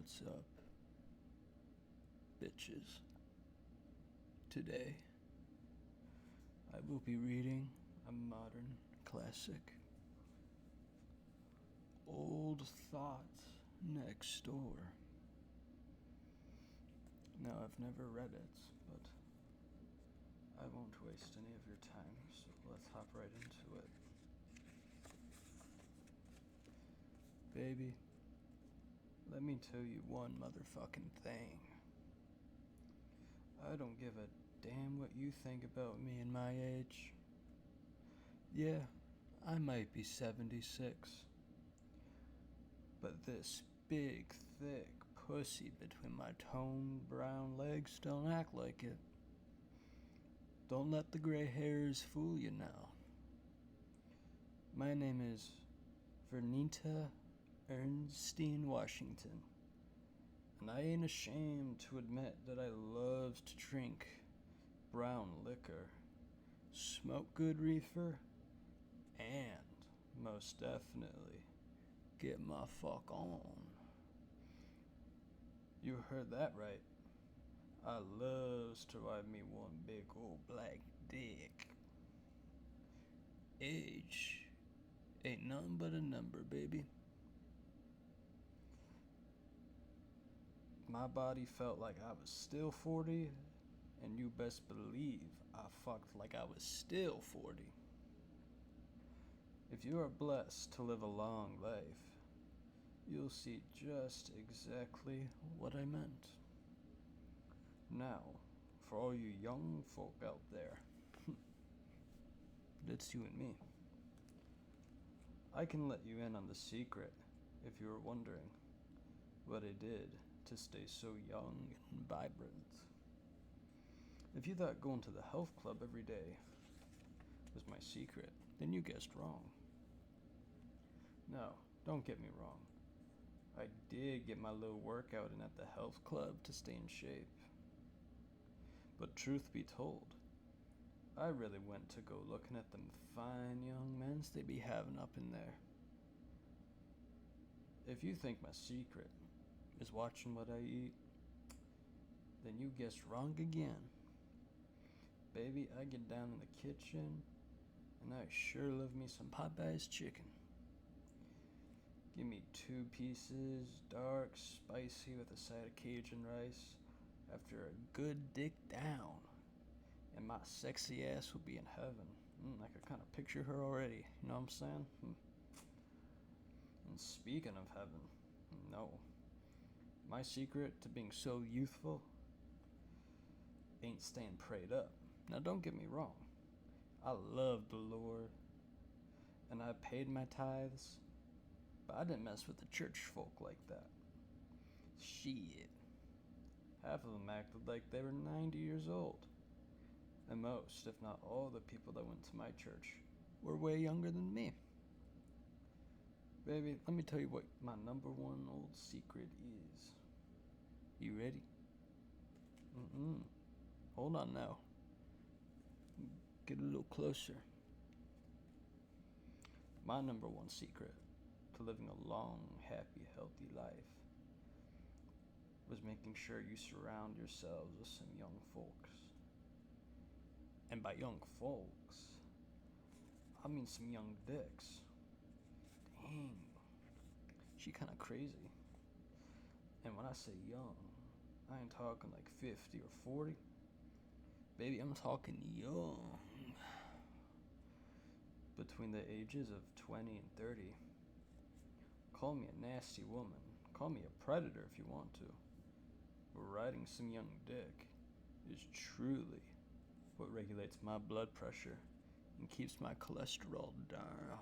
What's up, bitches? Today, I will be reading a modern classic, Old Thought Next Door. Now, I've never read it, but I won't waste any of your time, so let's hop right into it. Baby, let me tell you one motherfucking thing. I don't give a damn what you think about me and my age. Yeah, I might be 76. But this big, thick pussy between my toned brown legs don't act like it. Don't let the gray hairs fool you now. My name is Vernita Ernestine Washington, and I ain't ashamed to admit that I love to drink brown liquor, smoke good reefer, and most definitely get my fuck on. You heard that right. I loves to ride me one big old black dick. Age ain't nothing but a number, baby. My body felt like I was still 40, and you best believe I fucked like I was still 40. If you are blessed to live a long life, you'll see just exactly what I meant. Now, for all you young folk out there, it's you and me. I can let you in on the secret if you were wondering what I did to stay so young and vibrant. If you thought going to the health club every day was my secret, then you guessed wrong. No, don't get me wrong. I did get my little workout in at the health club to stay in shape. But truth be told, I really went to go looking at them fine young mens they be having up in there. If you think my secret is watching what I eat, then you guessed wrong again. Baby, I get down in the kitchen, and I sure love me some Popeye's chicken. Give me 2 pieces, dark, spicy, with a side of Cajun rice, after a good dick down, and my sexy ass will be in heaven. I could kind of picture her already, you know what I'm saying? And speaking of heaven, no. My secret to being so youthful ain't staying prayed up. Now don't get me wrong. I love the Lord, and I paid my tithes, but I didn't mess with the church folk like that. Shit. Half of them acted like they were 90 years old. And most, if not all, the people that went to my church were way younger than me. Baby, let me tell you what my number one old secret is. You ready? Hold on now. Get a little closer. My number one secret to living a long, happy, healthy life was making sure you surround yourselves with some young folks. And by young folks, I mean some young dicks. Dang, she kinda crazy. And when I say young, I ain't talking like 50 or 40. Baby, I'm talking young. Between the ages of 20 and 30. Call me a nasty woman. Call me a predator if you want to. But riding some young dick is truly what regulates my blood pressure and keeps my cholesterol down.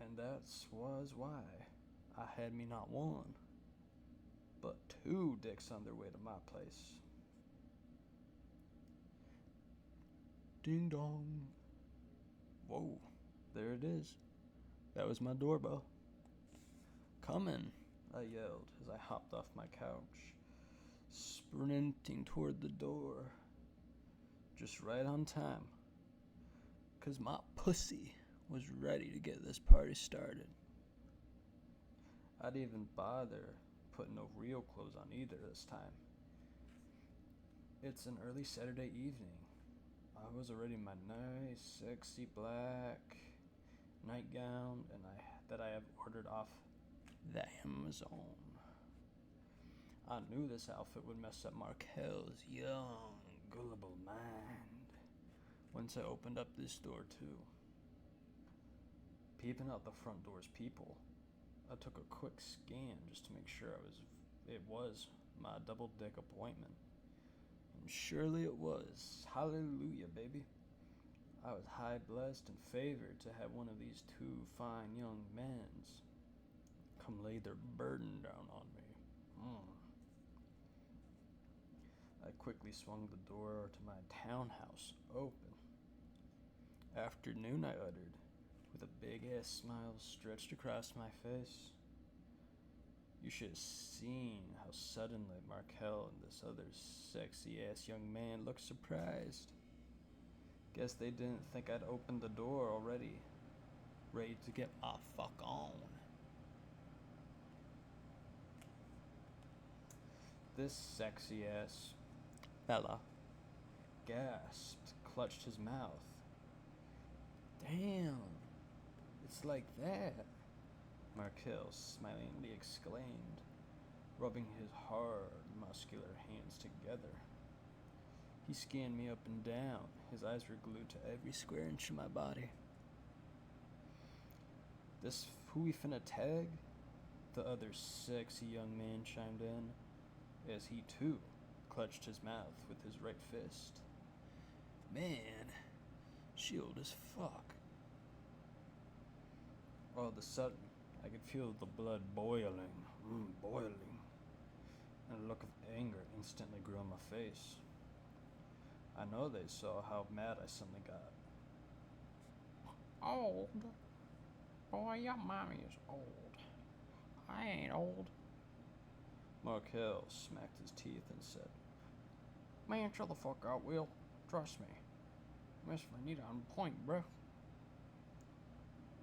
And that was why I had me not one, but 2 dicks on their way to my place. Ding dong. Whoa, there it is. That was my doorbell. Come in, I yelled as I hopped off my couch, sprinting toward the door, just right on time, 'cause my pussy was ready to get this party started. I'd even bother putting no real clothes on either this time. It's an early Saturday evening. I was already in my nice, sexy black nightgown that I have ordered off the Amazon. I knew this outfit would mess up Markel's young, gullible mind once I opened up this door too. Peeping out the front door's people, I took a quick scan just to make sure it was my double dick appointment. And surely it was. Hallelujah, baby. I was high blessed and favored to have one of these two fine young men's come lay their burden down on me. I quickly swung the door to my townhouse open. Afternoon, I uttered, with a big-ass smile stretched across my face. You should have seen how suddenly Markel and this other sexy-ass young man looked surprised. Guess they didn't think I'd opened the door already, ready to get my fuck on. This sexy-ass fella gasped, clutched his mouth. Damn, it's like that, Markel smilingly exclaimed, rubbing his hard, muscular hands together. He scanned me up and down. His eyes were glued to every square inch of my body. This who we finna tag? The other sexy young man chimed in, as he too clutched his mouth with his right fist. Man, she old as fuck. All of a sudden, I could feel the blood boiling, and a look of anger instantly grew on my face. I know they saw how mad I suddenly got. Old? Boy, your mommy is old. I ain't old. Markel smacked his teeth and said, Man, chill the fuck out, Will. Trust me. Miss Vernita on point, bro.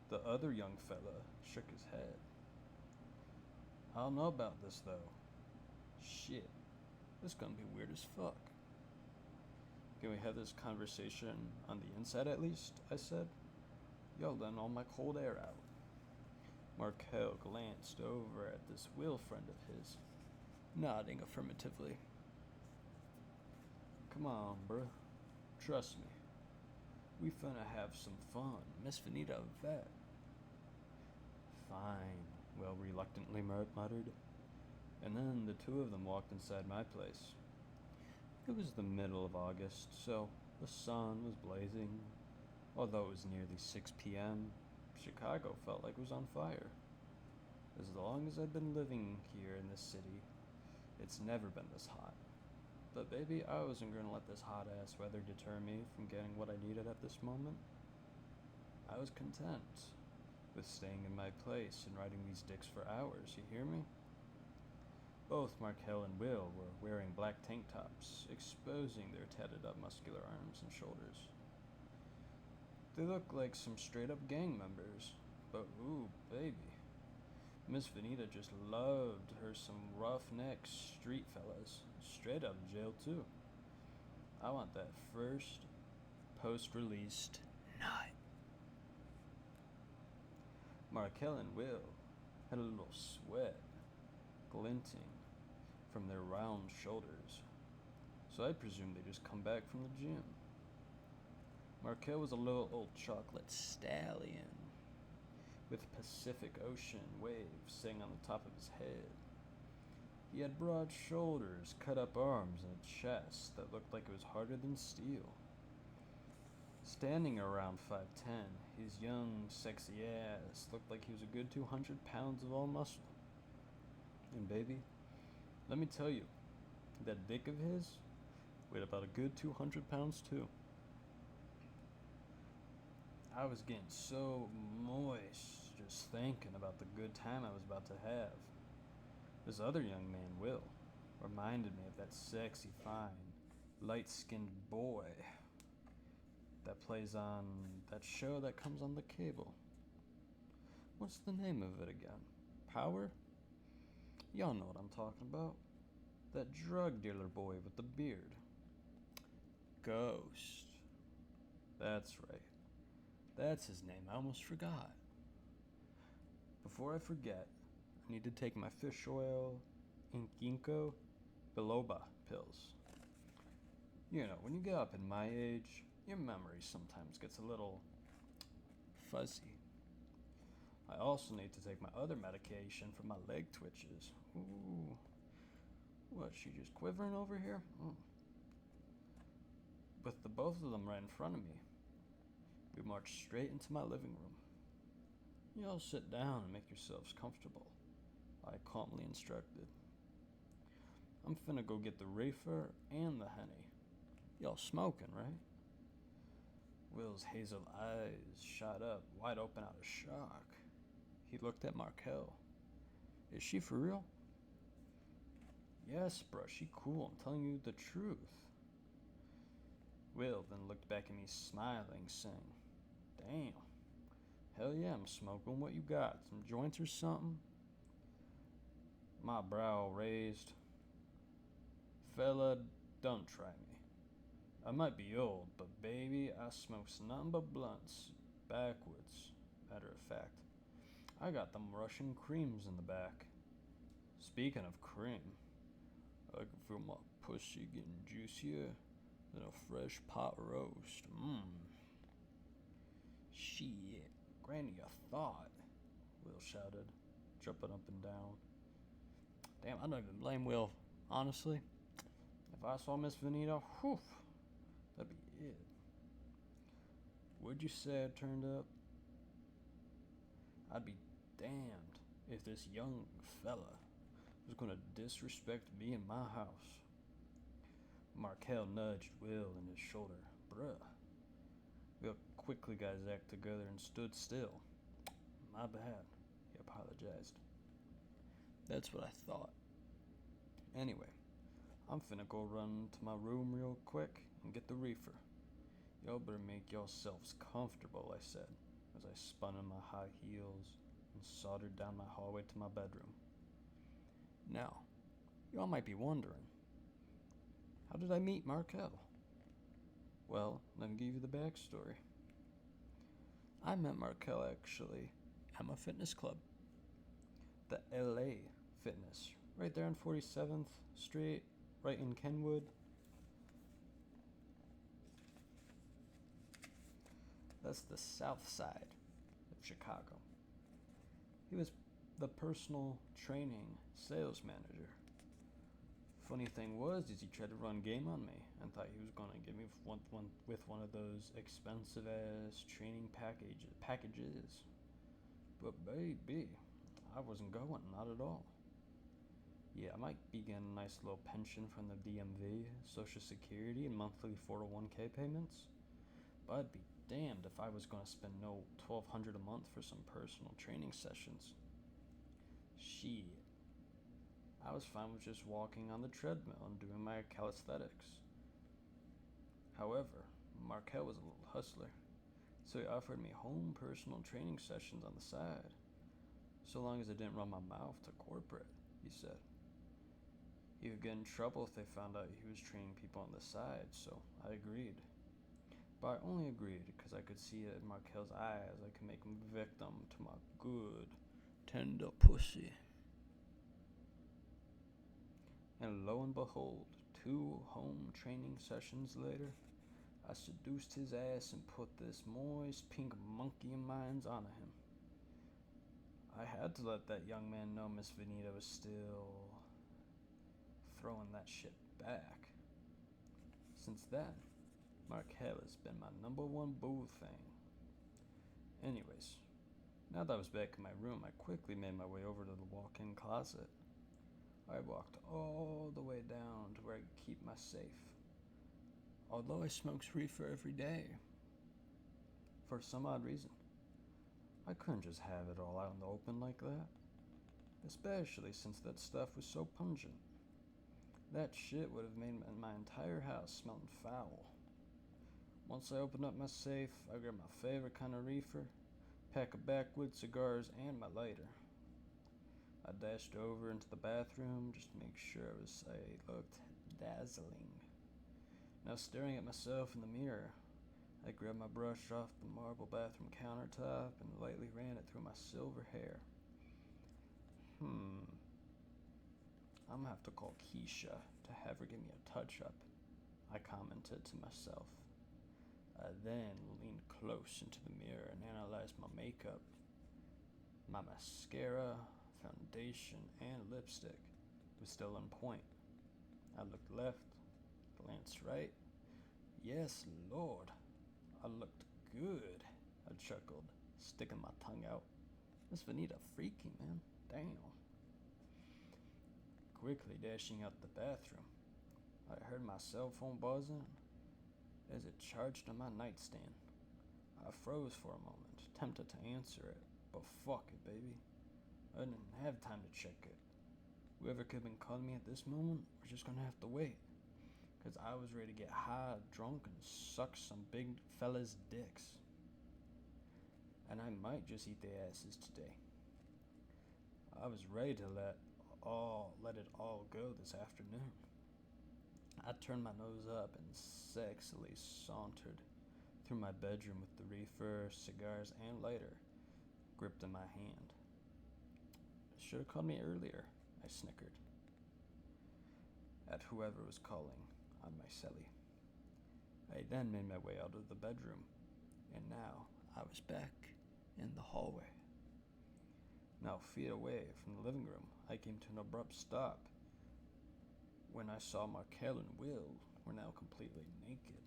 The other young fella shook his head. I don't know about this, though. Shit. This is gonna be weird as fuck. Can we have this conversation on the inside at least? I said. Yo, letting all my cold air out. Markel glanced over at this Will friend of his, nodding affirmatively. Come on, bruh. Trust me. We finna have some fun. Miss Vanita vet. Fine, Will reluctantly muttered. And then the two of them walked inside my place. It was the middle of August, so the sun was blazing. Although it was nearly 6 p.m., Chicago felt like it was on fire. As long as I've been living here in this city, it's never been this hot. But baby, I wasn't gonna let this hot-ass weather deter me from getting what I needed at this moment. I was content with staying in my place and riding these dicks for hours, you hear me? Both Markel and Will were wearing black tank tops, exposing their tatted-up muscular arms and shoulders. They looked like some straight-up gang members, but ooh, baby. Miss Vanita just loved her some roughneck street fellas, straight out of jail too. I want that first post-released nut. Markel and Will had a little sweat glinting from their round shoulders, so I presumed they just come back from the gym. Markel was a little old chocolate stallion with Pacific Ocean waves sitting on the top of his head. He had broad shoulders, cut-up arms, and a chest that looked like it was harder than steel. Standing around 5'10", his young, sexy ass looked like he was a good 200 pounds of all muscle. And baby, let me tell you, that dick of his weighed about a good 200 pounds too. I was getting so moist just thinking about the good time I was about to have. This other young man, Will, reminded me of that sexy, fine, light-skinned boy that plays on that show that comes on the cable. What's the name of it again? Power? Y'all know what I'm talking about. That drug dealer boy with the beard. Ghost. That's right. That's his name. I almost forgot. Before I forget, I need to take my fish oil and ginkgo biloba pills. You know, when you get up in my age, your memory sometimes gets a little fuzzy. I also need to take my other medication for my leg twitches. Ooh. What, she just quivering over here? With the both of them right in front of me, we march straight into my living room. You all sit down and make yourselves comfortable, I calmly instructed. I'm finna go get the reefer and the honey. Y'all smoking, right? Will's hazel eyes shot up, wide open out of shock. He looked at Markel. Is she for real? Yes, bruh, she cool. I'm telling you the truth. Will then looked back at me smiling, saying, Damn. Hell yeah, I'm smoking. What you got? Some joints or something? My brow raised. Fella, don't try me. I might be old, but baby, I smokes nothing but blunts. Backwards, matter of fact. I got them Russian creams in the back. Speaking of cream, I can feel my pussy getting juicier than a fresh pot roast. Shit, Granny, a thought, Will shouted, jumping up and down. Damn, I don't even blame Will, honestly. If I saw Miss Venita, whew, that'd be it. Would you say I turned up? I'd be damned if this young fella was gonna disrespect me in my house. Markel nudged Will in his shoulder. Bruh. Will quickly got his act together and stood still. My bad, he apologized. That's what I thought. Anyway, I'm finna go run to my room real quick and get the reefer. Y'all better make yourselves comfortable, I said, as I spun in my high heels and sauntered down my hallway to my bedroom. Now, y'all might be wondering, how did I meet Markel? Well, let me give you the backstory. I met Markel actually at my fitness club, the LA Fitness, right there on 47th Street, right in Kenwood. That's the south side of Chicago. He was the personal training sales manager. Funny thing was, is he tried to run game on me and thought he was gonna give me one with one of those expensive ass training packages. But baby, I wasn't going, not at all. Yeah, I might be getting a nice little pension from the DMV, Social Security, and monthly 401k payments. But I'd be damned if I was going to spend no $1,200 a month for some personal training sessions. Shit. I was fine with just walking on the treadmill and doing my calisthenics. However, Markel was a little hustler, so he offered me home personal training sessions on the side, so long as I didn't run my mouth to corporate, he said. He would get in trouble if they found out he was training people on the side, so I agreed. But I only agreed because I could see it in Markel's eyes I could make him victim to my good, tender pussy. And lo and behold, 2 home training sessions later, I seduced his ass and put this moist pink monkey of mine's onto him. I had to let that young man know Miss Venita was still throwing that shit back. Since then, Markel has been my #1 boo thing. Anyways, now that I was back in my room, I quickly made my way over to the walk-in closet. I walked all the way down to where I could keep my safe. Although I smokes reefer every day, for some odd reason, I couldn't just have it all out in the open like that. Especially since that stuff was so pungent. That shit would have made my entire house smelling foul. Once I opened up my safe, I grabbed my favorite kind of reefer, pack of backwood cigars, and my lighter. I dashed over into the bathroom just to make sure I looked dazzling. Now staring at myself in the mirror, I grabbed my brush off the marble bathroom countertop and lightly ran it through my silver hair. I'm gonna have to call Keisha to have her give me a touch-up, I commented to myself. I then leaned close into the mirror and analyzed my makeup. My mascara, foundation, and lipstick was still on point. I looked left, glanced right. Yes, Lord, I looked good, I chuckled, sticking my tongue out. Miss Vanita freaky, man. Damn. Quickly dashing out the bathroom, I heard my cell phone buzzing as it charged on my nightstand. I froze for a moment, tempted to answer it, but fuck it, baby. I didn't have time to check it. Whoever could have been calling me at this moment was just gonna have to wait, because I was ready to get high, drunk, and suck some big fellas' dicks. And I might just eat their asses today. I was ready to let it all go this afternoon. I turned my nose up and sexily sauntered through my bedroom with the reefer, cigars, and lighter gripped in my hand. Should have called me earlier, I snickered at whoever was calling on my celly. I then made my way out of the bedroom, and now I was back in the hallway. Now feet away from the living room, I came to an abrupt stop when I saw Markel and Will were now completely naked,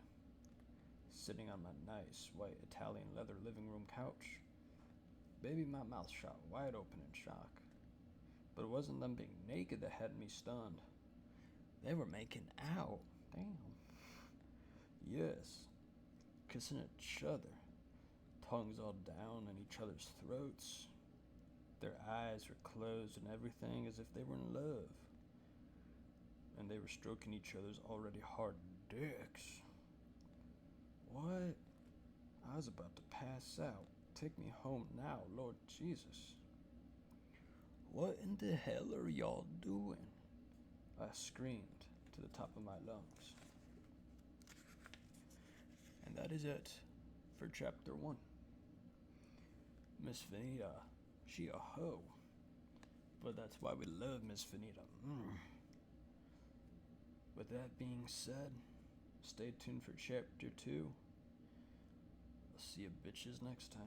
sitting on my nice white Italian leather living room couch. Baby, my mouth shot wide open in shock. But it wasn't them being naked that had me stunned. They were making out. Damn. Yes. Kissing each other. Tongues all down in each other's throats. Their eyes were closed and everything as if they were in love. And they were stroking each other's already hard dicks. What? I was about to pass out. Take me home now, Lord Jesus. What in the hell are y'all doing? I screamed to the top of my lungs. And that is it for chapter 1. Miss Vanita, she a hoe. But that's why we love Miss Vanita. With that being said, stay tuned for chapter 2. I'll see you bitches next time.